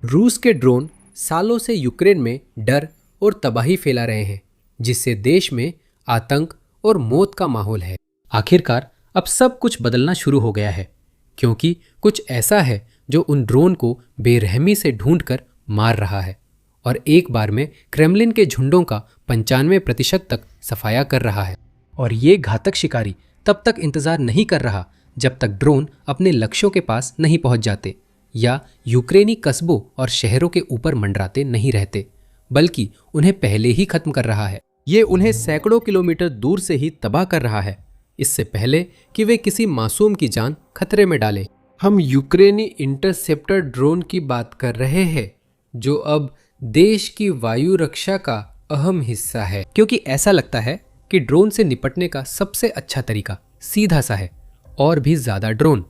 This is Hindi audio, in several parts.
रूस के ड्रोन सालों से यूक्रेन में डर और तबाही फैला रहे हैं, जिससे देश में आतंक और मौत का माहौल है। आखिरकार अब सब कुछ बदलना शुरू हो गया है, क्योंकि कुछ ऐसा है जो उन ड्रोन को बेरहमी से ढूंढकर मार रहा है और एक बार में क्रेमलिन के झुंडों का 95% तक सफाया कर रहा है। और ये घातक शिकारी तब तक इंतजार नहीं कर रहा जब तक ड्रोन अपने लक्ष्यों के पास नहीं पहुंच जाते या यूक्रेनी कस्बों और शहरों के ऊपर मंडराते नहीं रहते, बल्कि उन्हें पहले ही खत्म कर रहा है। ये उन्हें सैकड़ों किलोमीटर दूर से ही तबाह कर रहा है, इससे पहले कि वे किसी मासूम की जान खतरे में डालें। हम यूक्रेनी इंटरसेप्टर ड्रोन की बात कर रहे हैं, जो अब देश की वायु रक्षा का अहम हिस्सा है, क्योंकि ऐसा लगता है कि ड्रोन से निपटने का सबसे अच्छा तरीका सीधा सा है। और भी ज्यादा ड्रोन,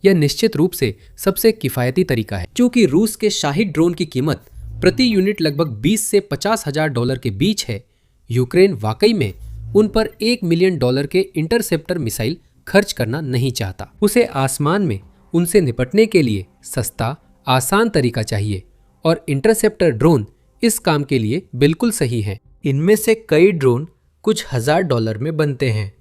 यह निश्चित रूप से सबसे किफायती तरीका है। क्योंकि रूस के शाही ड्रोन की कीमत प्रति यूनिट लगभग 20 से 50 हजार डॉलर के बीच है, यूक्रेन वाकई में उन पर $1 मिलियन के इंटरसेप्टर मिसाइल खर्च करना नहीं चाहता। उसे आसमान में उनसे निपटने के लिए सस्ता, आसान तरीका चाहिए और इंटरसेप्टर ड्रोन इस काम के लिए बिल्कुल सही हैं। इनमें से कई ड्रोन कुछ $1000 में बनते हैं,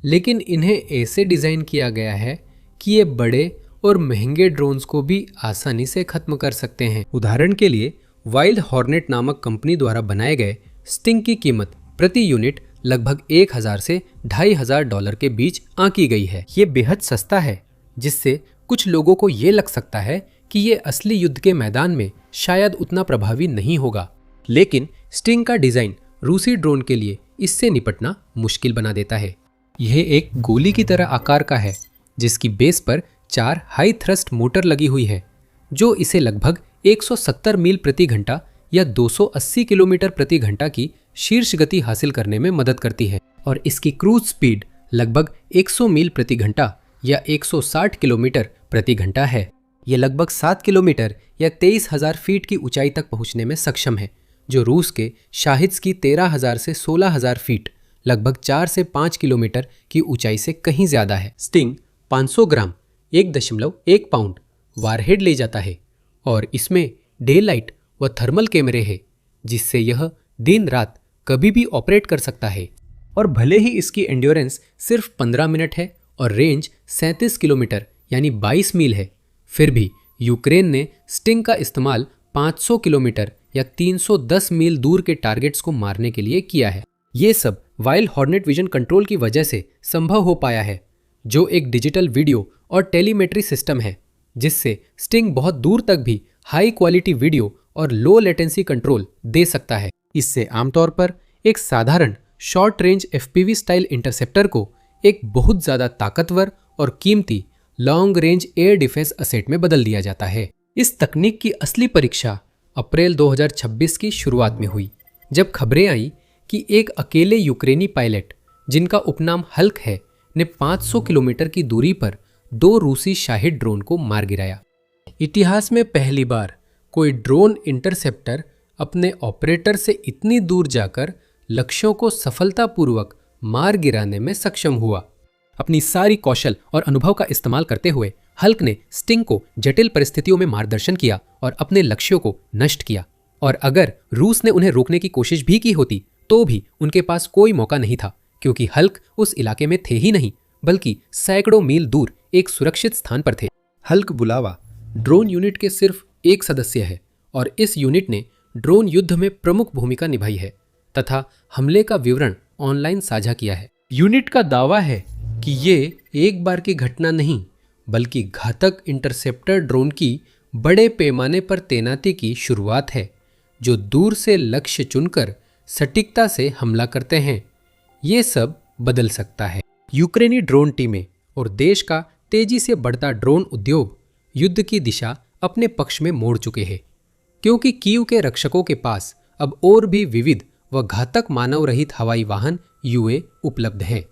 लेकिन इन्हें ऐसे डिज़ाइन किया गया है कि ये बड़े और महंगे ड्रोन्स को भी आसानी से खत्म कर सकते हैं। उदाहरण के लिए वाइल्ड हॉर्नेट नामक कंपनी द्वारा बनाए गए स्टिंग की कीमत प्रति यूनिट लगभग 1000 से $2500 के बीच आंकी गई है। ये बेहद सस्ता है, जिससे कुछ लोगों को ये लग सकता है कि ये असली युद्ध के मैदान में शायद उतना प्रभावी नहीं होगा, लेकिन स्टिंग का डिजाइन रूसी ड्रोन के लिए इससे निपटना मुश्किल बना देता है। यह एक गोली की तरह आकार का है, जिसकी बेस पर 4 हाई थ्रस्ट मोटर लगी हुई है, जो इसे लगभग 170 मील प्रति घंटा या 280 किलोमीटर प्रति घंटा की शीर्ष गति हासिल करने में मदद करती है। और इसकी क्रूज स्पीड लगभग 100 मील प्रति घंटा या 160 किलोमीटर प्रति घंटा है। यह लगभग 7 किलोमीटर या 23,000 फीट की ऊंचाई तक पहुंचने में सक्षम है, जो रूस के शाहिद्स की 13,000 से 16,000 फीट लगभग 4 से 5 किलोमीटर की ऊंचाई से कहीं ज्यादा है। स्टिंग 500 ग्राम 1.1 पाउंड वारहेड ले जाता है और इसमें डे लाइट व थर्मल कैमरे हैं, जिससे यह दिन रात कभी भी ऑपरेट कर सकता है। और भले ही इसकी एंड्योरेंस सिर्फ 15 मिनट है और रेंज 37 किलोमीटर यानी 22 मील है, फिर भी यूक्रेन ने स्टिंग का इस्तेमाल 500 किलोमीटर या 310 मील दूर के टारगेट्स को मारने के लिए किया है। ये सब वाइल्ड हॉर्नेट विजन कंट्रोल की वजह से संभव हो पाया है, जो एक डिजिटल वीडियो और टेलीमेट्री सिस्टम है, जिससे स्टिंग बहुत दूर तक भी हाई क्वालिटी वीडियो और लो लेटेंसी कंट्रोल दे सकता है। इससे आमतौर पर एक साधारण short range FPV style interceptor को एक बहुत ज़्यादा ताकतवर और कीमती long range air defence asset में बदल दिया जाता है। इस तकनीक की असली परीक्षा अप्रैल 2026 की शुरुआत में हुई, जब खबरें आई कि एक अकेले यूक्रेनी पायलट, जिनका उपनाम हल्क है, ने 500 किलोमीटर की दूरी पर 2 रूसी शाहिद ड्रोन को मार गिराया। इतिहास में पहली बार कोई ड्रोन इंटरसेप्टर अपने ऑपरेटर से इतनी दूर जाकर लक्ष्यों को सफलतापूर्वक मार गिराने में सक्षम हुआ। अपनी सारी कौशल और अनुभव का इस्तेमाल करते हुए हल्क ने स्टिंग को जटिल परिस्थितियों में मार्गदर्शन किया और अपने लक्ष्यों को नष्ट किया। और अगर रूस ने उन्हें रोकने की कोशिश भी की होती, तो भी उनके पास कोई मौका नहीं था, क्योंकि हल्क उस इलाके में थे ही नहीं, बल्कि सैकड़ों मील दूर एक सुरक्षित स्थान पर थे। हल्क बुलावा ड्रोन यूनिट के सिर्फ एक सदस्य है और इस यूनिट ने ड्रोन युद्ध में प्रमुख भूमिका निभाई है तथा हमले का विवरण ऑनलाइन साझा किया है। यूनिट का दावा है कि ये एक बार की घटना नहीं, बल्कि घातक इंटरसेप्टर ड्रोन की बड़े पैमाने पर तैनाती की शुरुआत है, जो दूर से लक्ष्य चुनकर सटीकता से हमला करते हैं। ये सब बदल सकता है। यूक्रेनी ड्रोन टीमें और देश का तेजी से बढ़ता ड्रोन उद्योग युद्ध की दिशा अपने पक्ष में मोड़ चुके हैं, क्योंकि कीव के रक्षकों के पास अब और भी विविध व घातक मानव रहित हवाई वाहन UA उपलब्ध हैं।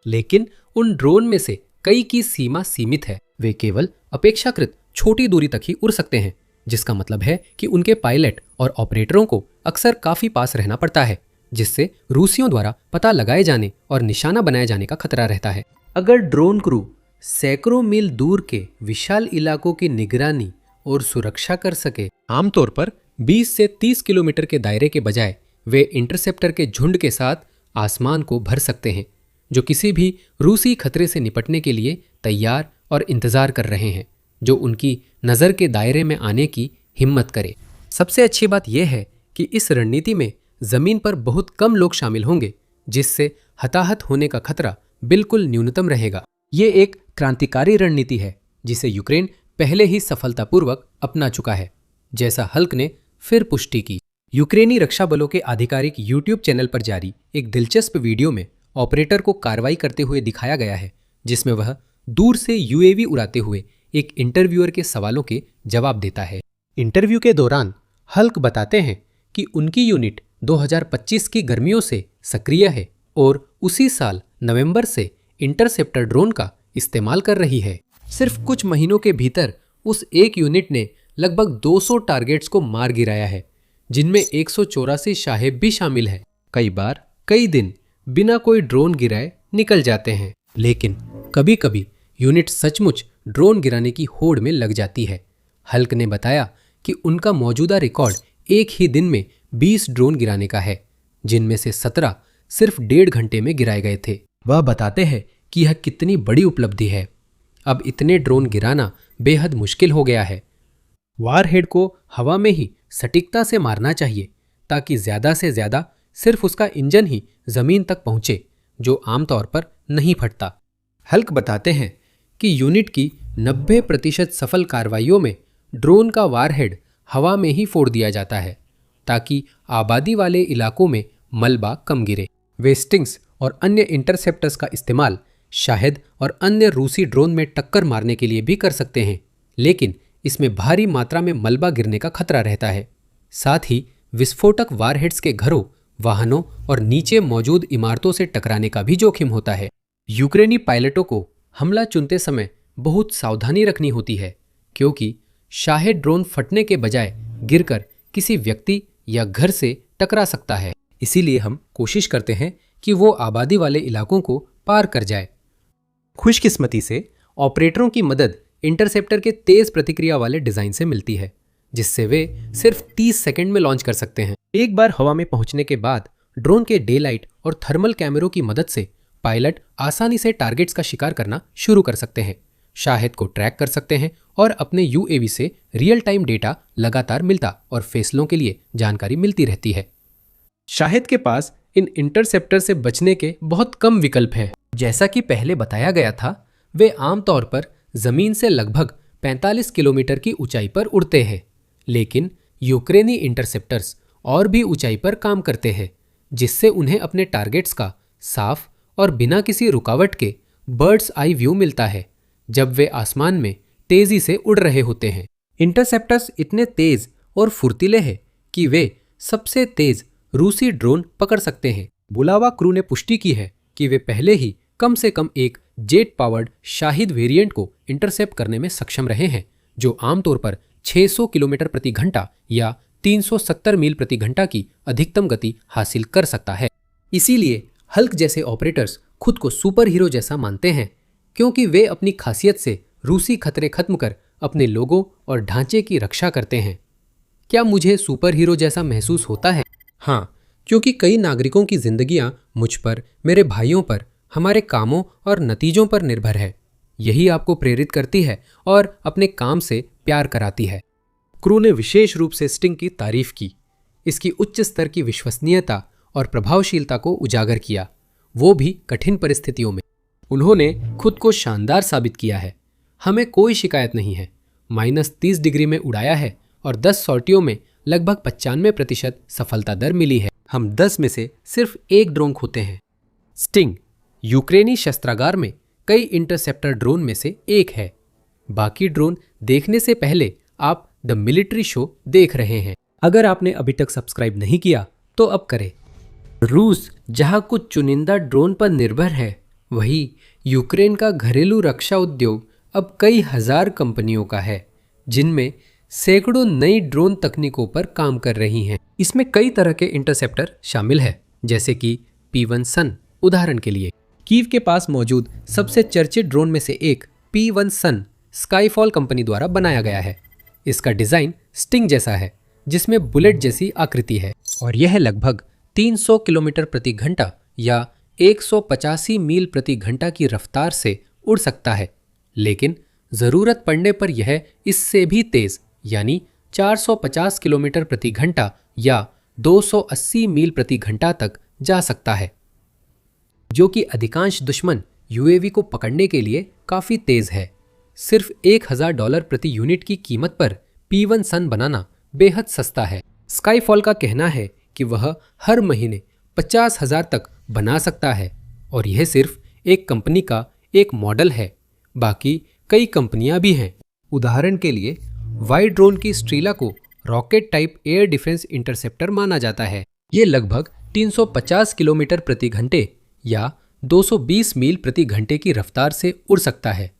लेकिन उन ड्रोन में से कई की सीमा सीमित है। वे केवल अपेक्षाकृत छोटी दूरी तक ही उड़ सकते हैं, जिसका मतलब है कि उनके पायलट और ऑपरेटरों को अक्सर काफी पास रहना पड़ता है, जिससे रूसियों द्वारा पता लगाए जाने और निशाना बनाए जाने का खतरा रहता है। अगर ड्रोन क्रू सैकड़ों मील दूर के विशाल इलाकों की निगरानी और सुरक्षा कर सके। आमतौर पर 20 से 30 किलोमीटर के दायरे के बजाय वे इंटरसेप्टर के झुंड के साथ आसमान को भर सकते हैं, जो किसी भी रूसी खतरे से निपटने के लिए तैयार और इंतजार कर रहे हैं, जो उनकी नज़र के दायरे में आने की हिम्मत करे। सबसे अच्छी बात यह है कि इस रणनीति में जमीन पर बहुत कम लोग शामिल होंगे, जिससे हताहत होने का खतरा बिल्कुल न्यूनतम रहेगा। ये एक क्रांतिकारी रणनीति है जिसे यूक्रेन पहले ही सफलतापूर्वक अपना चुका है, जैसा हल्क ने फिर पुष्टि की। यूक्रेनी रक्षा बलों के आधिकारिक यूट्यूब चैनल पर जारी एक दिलचस्प वीडियो में ऑपरेटर को कार्रवाई करते हुए दिखाया गया है, जिसमें वह दूर से यूएवी उड़ाते हुए एक इंटरव्यूअर के सवालों के जवाब देता है। इंटरव्यू के दौरान हल्क बताते हैं कि उनकी यूनिट 2025 की गर्मियों से सक्रिय है और उसी साल नवंबर से इंटरसेप्टर ड्रोन का इस्तेमाल कर रही है। सिर्फ कुछ महीनों के भीतर उस एक यूनिट ने लगभग 200 टारगेट्स को मार गिराया है, जिनमें 184 शाहेब भी शामिल है। कई बार कई दिन बिना कोई ड्रोन गिराए निकल जाते हैं, लेकिन कभी कभी यूनिट सचमुच ड्रोन गिराने की होड़ में लग जाती है। हल्क ने बताया कि उनका मौजूदा रिकॉर्ड एक ही दिन में 20 ड्रोन गिराने का है, जिनमें से 17 सिर्फ 1.5 घंटे में गिराए गए थे। वह बताते हैं कि यह कितनी बड़ी उपलब्धि है। अब इतने ड्रोन गिराना बेहद मुश्किल हो गया है। वारहेड को हवा में ही सटीकता से मारना चाहिए, ताकि ज्यादा से ज्यादा सिर्फ उसका इंजन ही जमीन तक पहुंचे, जो आमतौर पर नहीं फटता। हल्क बताते हैं कि यूनिट की 90% सफल कार्रवाइयों में ड्रोन का वारहेड हवा में ही फोड़ दिया जाता है, ताकि आबादी वाले इलाकों में मलबा कम गिरे। वे स्टिंग्स और अन्य इंटरसेप्टर्स का इस्तेमाल शाहिद और अन्य रूसी ड्रोन में टक्कर मारने के लिए भी कर सकते हैं, लेकिन इसमें भारी मात्रा में मलबा गिरने का खतरा रहता है। साथ ही विस्फोटक वारहेड्स के घरों, वाहनों और नीचे मौजूद इमारतों से टकराने का भी जोखिम होता है। यूक्रेनी पायलटों को हमला चुनते समय बहुत सावधानी रखनी होती है, क्योंकि शाहिद ड्रोन फटने के बजाय गिरकर किसी व्यक्ति या घर से टकरा सकता है। इसीलिए हम कोशिश करते हैं कि वो आबादी वाले इलाकों को पार कर जाए। खुशकिस्मती से ऑपरेटरों की मदद इंटरसेप्टर के तेज प्रतिक्रिया वाले डिजाइन से मिलती है, जिससे वे सिर्फ 30 सेकंड में लॉन्च कर सकते हैं। एक बार हवा में पहुंचने के बाद ड्रोन के डे लाइट और थर्मल कैमरों की मदद से पायलट आसानी से टारगेट्स का शिकार करना शुरू कर सकते हैं, शाहिद को ट्रैक कर सकते हैं और अपने यूएवी से रियल टाइम डेटा लगातार मिलता और फैसलों के लिए जानकारी मिलती रहती है। शाहिद के पास इन इंटरसेप्टर से बचने के बहुत कम विकल्प हैं। जैसा कि पहले बताया गया था, वे आमतौर पर जमीन से लगभग 45 किलोमीटर की ऊंचाई पर उड़ते हैं, लेकिन यूक्रेनी इंटरसेप्टर्स और भी ऊंचाई पर काम करते हैं, जिससे उन्हें अपने टारगेट्स का साफ और बिना किसी रुकावट के बर्ड्स आई व्यू मिलता है जब वे आसमान में तेजी से उड़ रहे होते हैं। इंटरसेप्टर्स इतने तेज और फुर्तीले हैं कि वे सबसे तेज रूसी ड्रोन पकड़ सकते हैं। बुलावा क्रू ने पुष्टि की है कि वे पहले ही कम से कम एक जेट पावर्ड शाहिद वेरिएंट को इंटरसेप्ट करने में सक्षम रहे हैं, जो आमतौर पर 600 किलोमीटर प्रति घंटा या 370 मील प्रति घंटा की अधिकतम गति हासिल कर सकता है। इसीलिए हल्क जैसे ऑपरेटर्स खुद को सुपर हीरो जैसा मानते हैं, क्योंकि वे अपनी खासियत से रूसी खतरे खत्म कर अपने लोगों और ढांचे की रक्षा करते हैं। क्या मुझे सुपर हीरो जैसा महसूस होता है? हाँ, क्योंकि कई नागरिकों की जिंदगियां मुझ पर, मेरे भाइयों पर, हमारे कामों और नतीजों पर निर्भर है। यही आपको प्रेरित करती है और अपने काम से प्यार कराती है। क्रू ने विशेष रूप से स्टिंग की तारीफ की, इसकी उच्च स्तर की विश्वसनीयता और प्रभावशीलता को उजागर किया, वो भी कठिन परिस्थितियों में। उन्होंने खुद को शानदार साबित किया है। हमें कोई शिकायत नहीं है। -30 डिग्री में उड़ाया है और 10 सॉर्टियों में लगभग 95% सफलता दर मिली है। हम 10 में से सिर्फ एक ड्रोन खोते हैं। स्टिंग यूक्रेनी शस्त्रागार में कई इंटरसेप्टर ड्रोन में से एक है। बाकी ड्रोन देखने से पहले आप द मिलिट्री शो देख रहे हैं। अगर आपने अभी तक सब्सक्राइब नहीं किया तो अब करें। रूस जहां कुछ चुनिंदा ड्रोन पर निर्भर है, वही यूक्रेन का घरेलू रक्षा उद्योग अब कई हजार कंपनियों का है, जिनमें सैकड़ों नई ड्रोन तकनीकों पर काम कर रही हैं। इसमें कई तरह के इंटरसेप्टर शामिल है, जैसे कि P1 सन। उदाहरण के लिए कीव के पास मौजूद सबसे चर्चित ड्रोन में से एक P1 सन स्काईफॉल कंपनी द्वारा बनाया गया है। इसका डिजाइन स्टिंग जैसा है, जिसमें बुलेट जैसी आकृति है और यह लगभग 300 किलोमीटर प्रति घंटा या 185 मील प्रति घंटा की रफ्तार से उड़ सकता है। लेकिन जरूरत पड़ने पर यह इससे भी तेज यानी 450 किलोमीटर प्रति घंटा या 280 मील प्रति घंटा तक जा सकता है, जो कि अधिकांश दुश्मन यूएवी को पकड़ने के लिए काफी तेज है। सिर्फ $1000 प्रति यूनिट की कीमत पर P1 सन बनाना बेहद सस्ता है। स्काईफॉल का कहना है कि वह हर महीने 50,000 तक बना सकता है और यह सिर्फ एक कंपनी का एक मॉडल है, बाकी कई कंपनियां भी हैं। उदाहरण के लिए वाई ड्रोन की स्ट्रीला को rocket type air defence interceptor माना जाता है। ये लगभग 350 किलोमीटर प्रति घंटे या 220 मील प्रति घंटे की रफ्तार से उड़ सकता है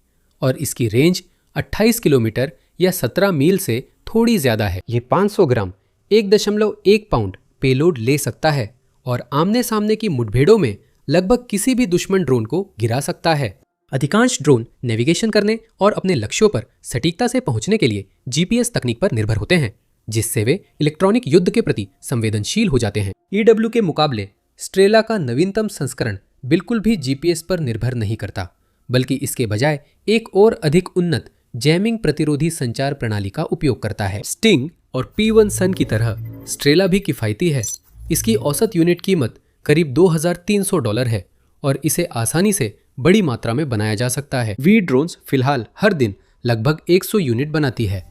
और इसकी रेंज 28 किलोमीटर या 17 मील से थोड़ी ज्यादा है। ये 500 ग्राम 1.1 पाउंड पेलोड ले सकता है और आमने सामने की मुठभेड़ों में लगभग किसी भी दुश्मन ड्रोन को गिरा सकता है। अधिकांश ड्रोन नेविगेशन करने और अपने लक्ष्यों पर सटीकता से पहुंचने के लिए जीपीएस तकनीक पर निर्भर होते हैं, जिससे वे इलेक्ट्रॉनिक युद्ध के प्रति संवेदनशील हो जाते हैं। ईडब्ल्यू के मुकाबले स्ट्रेला का नवीनतम संस्करण बिल्कुल भी जीपीएस पर निर्भर नहीं करता, बल्कि इसके बजाय एक और अधिक उन्नत जैमिंग प्रतिरोधी संचार प्रणाली का उपयोग करता है। स्टिंग और P1 सन की तरह स्ट्रेला भी किफायती है। इसकी औसत यूनिट कीमत करीब $2,300 है और इसे आसानी से बड़ी मात्रा में बनाया जा सकता है। वी ड्रोन्स फिलहाल हर दिन लगभग 100 यूनिट बनाती है।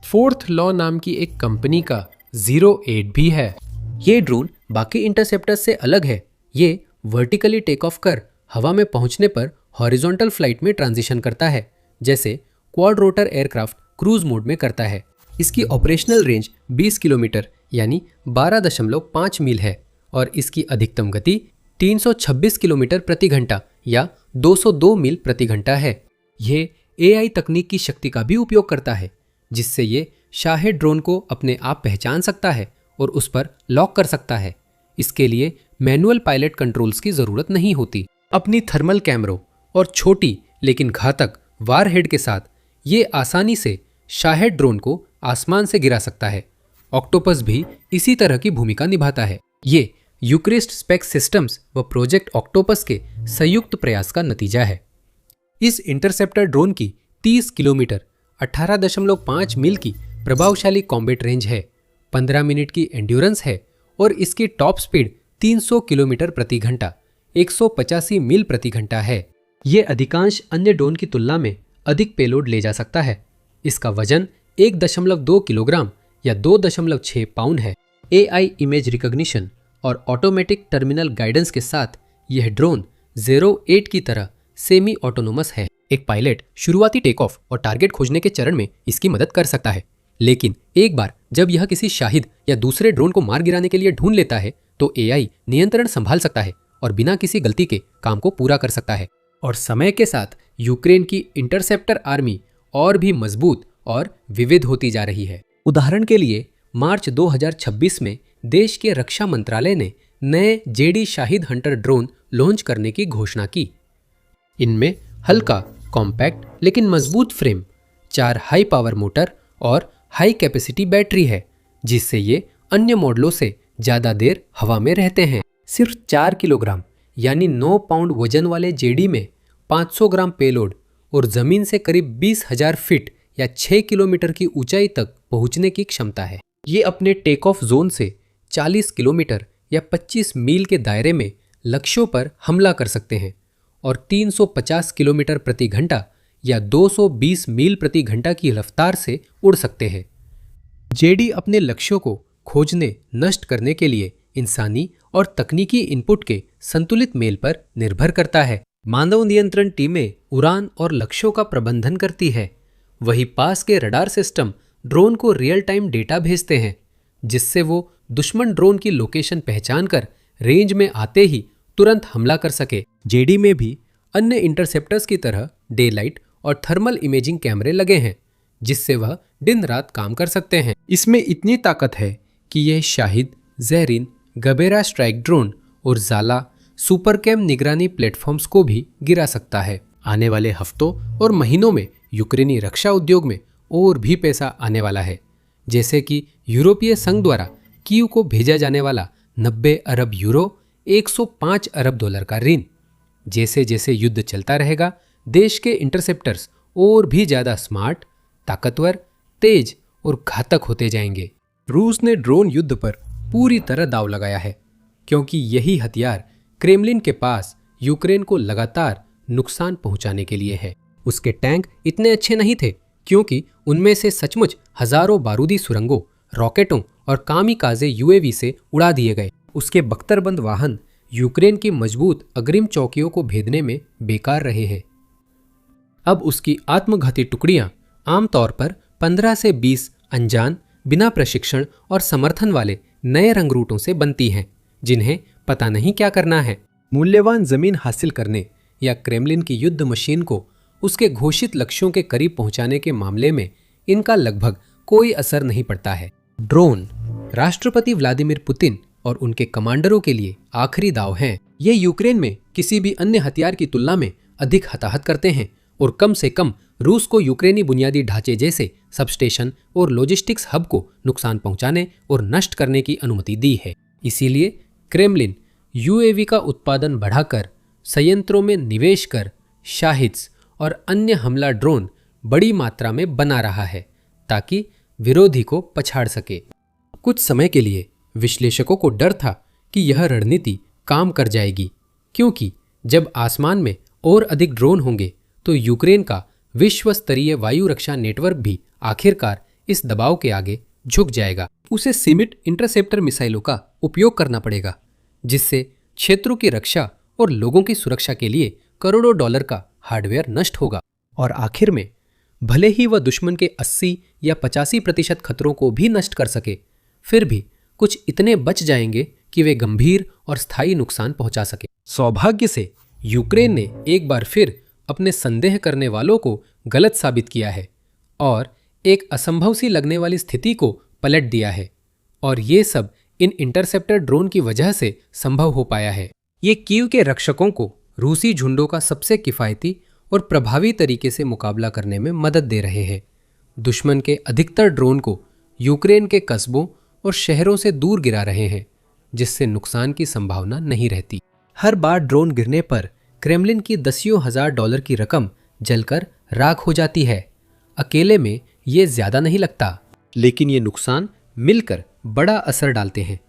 फोर्थ लॉ नाम की एक कंपनी का 08 भी है। ये ड्रोन बाकी इंटरसेप्टर से अलग है। ये वर्टिकली टेक ऑफ कर हवा में पहुंचने पर हॉरिजॉन्टल फ्लाइट में ट्रांजिशन करता है, जैसे quad rotor aircraft cruise mode में करता है। इसकी ऑपरेशनल रेंज 20 किलोमीटर यानी 12.5 मील है और इसकी अधिकतम गति 326 किलोमीटर प्रति घंटा या 202 मील प्रति घंटा है। यह एआई तकनीक की शक्ति का भी उपयोग करता है, जिससे ये शाहेद ड्रोन को अपने आप पहचान सकता है और उस पर लॉक कर सकता है। इसके लिए मैनुअल पायलट कंट्रोल्स की जरूरत नहीं होती। अपनी थर्मल कैमरों और छोटी लेकिन घातक वारहेड के साथ ये आसानी से शाहेद ड्रोन को आसमान से गिरा सकता है। ऑक्टोपस भी इसी तरह की भूमिका निभाता है। ये यूक्रिस्ट स्पेक्स सिस्टम्स व प्रोजेक्ट ऑक्टोपस के संयुक्त प्रयास का नतीजा है। इस इंटरसेप्टर ड्रोन की 30 किलोमीटर 18.5 मील की प्रभावशाली कॉम्बैट रेंज है, 15 मिनट की एंड्योरेंस है और इसकी टॉप स्पीड 300 किलोमीटर प्रति घंटा 185 मील प्रति घंटा है। ये अधिकांश अन्य ड्रोन की तुलना में अधिक पेलोड ले जा सकता है। इसका वजन 1.2 किलोग्राम या 2.6 पाउंड है। एआई इमेज रिकॉग्निशन और ऑटोमेटिक टर्मिनल गाइडेंस के साथ यह ड्रोन 08 की तरह सेमी ऑटोनोमस है। एक पायलट शुरुआती टेक ऑफ और टारगेट खोजने के चरण में इसकी मदद कर सकता है, लेकिन एक बार जब यह किसी शाहिद या दूसरे ड्रोन को मार गिराने के लिए ढूंढ लेता है तो एआई नियंत्रण संभाल सकता है और बिना किसी गलती के काम को पूरा कर सकता है। और समय के साथ यूक्रेन की इंटरसेप्टर आर्मी और भी मजबूत और विविध होती जा रही है। उदाहरण के लिए मार्च 2026 में देश के रक्षा मंत्रालय ने नए JD Shahid Hunter drone launch करने की घोषणा की। इनमें हल्का, कॉम्पैक्ट लेकिन मजबूत फ्रेम, 4 हाई पावर मोटर और हाई कैपेसिटी बैटरी है, जिससे ये अन्य मॉडलों से ज्यादा देर हवा में रहते हैं। सिर्फ 4 किलोग्राम यानी 9 पाउंड वजन वाले जेडी में 500 ग्राम पेलोड और जमीन से करीब 20,000 फीट या 6 किलोमीटर की ऊंचाई तक पहुंचने की क्षमता है। ये अपने टेक ऑफ जोन से 40 किलोमीटर या 25 मील के दायरे में लक्ष्यों पर हमला कर सकते हैं और 350 किलोमीटर प्रति घंटा या 220 मील प्रति घंटा की रफ्तार से उड़ सकते हैं। जेडी अपने लक्ष्यों को खोजने, नष्ट करने के लिए इंसानी और तकनीकी इनपुट के संतुलित मेल पर निर्भर करता है। मानव नियंत्रण टीमें उड़ान और लक्ष्यों का प्रबंधन करती है। वही पास के रडार सिस्टम ड्रोन को रियल टाइम डेटा भेजते हैं, जिससे वो दुश्मन ड्रोन की लोकेशन पहचान कर रेंज में आते ही तुरंत हमला कर सके। जेडी में भी अन्य इंटरसेप्टर्स की तरह डे लाइट और थर्मल इमेजिंग कैमरे लगे हैं, जिससे वह दिन रात काम कर सकते हैं। इसमें इतनी ताकत है कि यह शाहिद, ज़ेरिन, गबेरा स्ट्राइक ड्रोन और ज़ाला सुपरकैम निगरानी प्लेटफॉर्म्स को भी गिरा सकता है। आने वाले हफ्तों और महीनों में यूक्रेनी रक्षा उद्योग में और भी पैसा आने वाला है, जैसे कि यूरोपीय संघ द्वारा कीव को भेजा जाने वाला 90 अरब यूरो, 105 अरब डॉलर का ऋण। जैसे जैसे युद्ध चलता रहेगा, देश के इंटरसेप्टर्स और भी ज्यादा स्मार्ट, ताकतवर, तेज और घातक होते जाएंगे। रूस ने ड्रोन युद्ध पर पूरी तरह दांव लगाया है, क्योंकि यही हथियार क्रेमलिन के पास यूक्रेन को लगातार नुकसान पहुंचाने के लिए है। उसके टैंक इतने अच्छे नहीं थे, क्योंकि उनमें से सचमुच हजारों बारूदी सुरंगों, रॉकेटों और कामिकाज़े यूएवी से उड़ा दिए गए। उसके बख्तरबंद वाहन यूक्रेन की मजबूत अग्रिम चौकियों को भेदने में बेकार रहे हैं। अब उसकी आत्मघाती टुकड़ियां आमतौर पर 15 से 20 अनजान, बिना प्रशिक्षण और समर्थन वाले नए रंगरूटों से बनती हैं, जिन्हें पता नहीं क्या करना है। मूल्यवान जमीन हासिल करने या क्रेमलिन की युद्ध मशीन को उसके घोषित लक्ष्यों के करीब पहुंचाने के मामले में इनका लगभग कोई असर नहीं पड़ता है। ड्रोन राष्ट्रपति व्लादिमीर पुतिन और उनके कमांडरों के लिए आखिरी दाव हैं। ये यूक्रेन में किसी भी अन्य हथियार की तुलना में अधिक हताहत करते हैं और कम से कम रूस को यूक्रेनी बुनियादी ढांचे जैसे सबस्टेशन और लॉजिस्टिक्स हब को नुकसान पहुंचाने और नष्ट करने की अनुमति दी है। इसीलिए क्रेमलिन यूएवी का उत्पादन बढ़ाकर, संयंत्रों में निवेश कर शाहिद्स और अन्य हमला ड्रोन बड़ी मात्रा में बना रहा है, ताकि विरोधी को पछाड़ सके। कुछ समय के लिए विश्लेषकों को डर था कि यह रणनीति काम कर जाएगी, क्योंकि जब आसमान में और अधिक ड्रोन होंगे तो यूक्रेन का विश्व स्तरीय वायु रक्षा नेटवर्क भी आखिरकार इस दबाव के आगे झुक जाएगा। उसे सीमित इंटरसेप्टर मिसाइलों का उपयोग करना पड़ेगा, जिससे क्षेत्रों की रक्षा और लोगों की सुरक्षा के लिए करोड़ों डॉलर का हार्डवेयर नष्ट होगा। और आखिर में भले ही वह दुश्मन के 80 या 85% खतरों को भी नष्ट कर सके, फिर भी कुछ इतने बच जाएंगे कि वे गंभीर और स्थायी नुकसान पहुंचा सके। सौभाग्य से यूक्रेन ने एक बार फिर अपने संदेह करने वालों को गलत साबित किया है और एक असंभव सी लगने वाली स्थिति को पलट दिया है, और ये सब इन इंटरसेप्टर ड्रोन की वजह से संभव हो पाया है। ये कीव के रक्षकों को रूसी झुंडों का सबसे किफ़ायती और प्रभावी तरीके से मुकाबला करने में मदद दे रहे हैं। दुश्मन के अधिकतर ड्रोन को यूक्रेन के कस्बों और शहरों से दूर गिरा रहे हैं, जिससे नुकसान की संभावना नहीं रहती। हर बार ड्रोन गिरने पर क्रेमलिन की दसियों हजार डॉलर की रकम जलकर राख हो जाती है। अकेले में ये ज्यादा नहीं लगता, लेकिन ये नुकसान मिलकर बड़ा असर डालते हैं।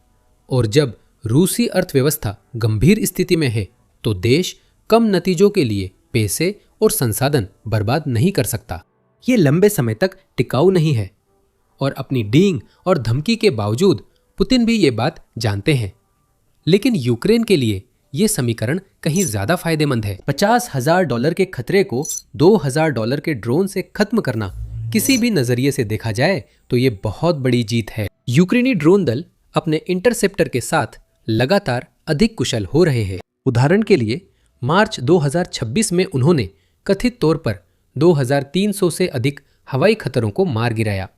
और जब रूसी अर्थव्यवस्था गंभीर स्थिति में है, तो देश कम नतीजों के लिए पैसे और संसाधन बर्बाद नहीं कर सकता। ये लंबे समय तक टिकाऊ नहीं है, और अपनी डींग और धमकी के बावजूद पुतिन भी ये बात जानते हैं। लेकिन यूक्रेन के लिए ये समीकरण कहीं ज्यादा फायदेमंद है। $50,000 के खतरे को $2,000 के ड्रोन से खत्म करना किसी भी नजरिए से देखा जाए तो ये बहुत बड़ी जीत है। यूक्रेनी ड्रोन दल अपने इंटरसेप्टर के साथ लगातार अधिक कुशल हो रहे हैं। उदाहरण के लिए मार्च 2026 में उन्होंने कथित तौर पर 2300 से अधिक हवाई खतरों को मार गिराया।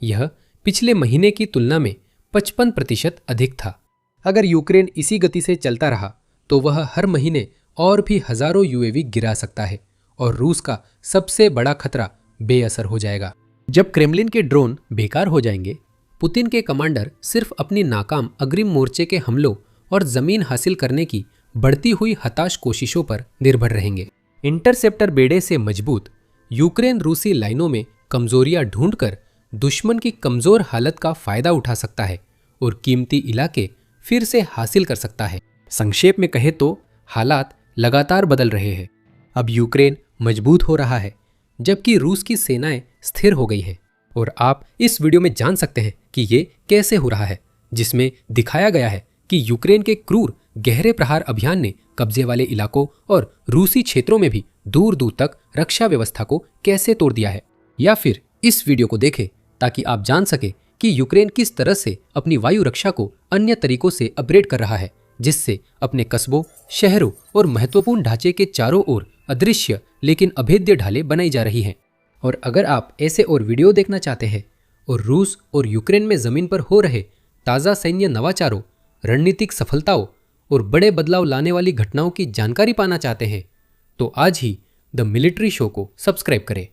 यह पिछले महीने की तुलना में 55% अधिक था। अगर यूक्रेन इसी गति से चलता रहा तो वह हर महीने और भी हजारों यूएवी गिरा सकता है, और रूस का सबसे बड़ा खतरा बेअसर हो जाएगा। जब क्रेमलिन के ड्रोन बेकार हो जाएंगे, पुतिन के कमांडर सिर्फ अपनी नाकाम अग्रिम मोर्चे के हमलों और जमीन हासिल करने की बढ़ती हुई हताश कोशिशों पर निर्भर रहेंगे। इंटरसेप्टर बेड़े से मजबूत यूक्रेन रूसी लाइनों में कमजोरियां ढूंढकर दुश्मन की कमजोर हालत का फायदा उठा सकता है और कीमती इलाके फिर से हासिल कर सकता है। संक्षेप में कहे तो हालात लगातार बदल रहे हैं। अब यूक्रेन मजबूत हो रहा है, जबकि रूस की सेनाएं स्थिर हो गई हैं। और आप इस वीडियो में जान सकते हैं कि ये कैसे हो रहा है, जिसमें दिखाया गया है कि यूक्रेन के क्रूर गहरे प्रहार अभियान ने कब्जे वाले इलाकों और रूसी क्षेत्रों में भी दूर दूर तक रक्षा व्यवस्था को कैसे तोड़ दिया है। या फिर इस वीडियो को देखें ताकि आप जान सके कि यूक्रेन किस तरह से अपनी वायु रक्षा को अन्य तरीकों से अपग्रेड कर रहा है, जिससे अपने कस्बों, शहरों और महत्वपूर्ण ढांचे के चारों ओर अदृश्य लेकिन अभेद्य ढालें बनाई जा रही हैं। और अगर आप ऐसे और वीडियो देखना चाहते हैं और रूस और यूक्रेन में जमीन पर हो रहे ताज़ा सैन्य नवाचारों, रणनीतिक सफलताओं और बड़े बदलाव लाने वाली घटनाओं की जानकारी पाना चाहते हैं, तो आज ही द मिलिट्री शो को सब्सक्राइब करें।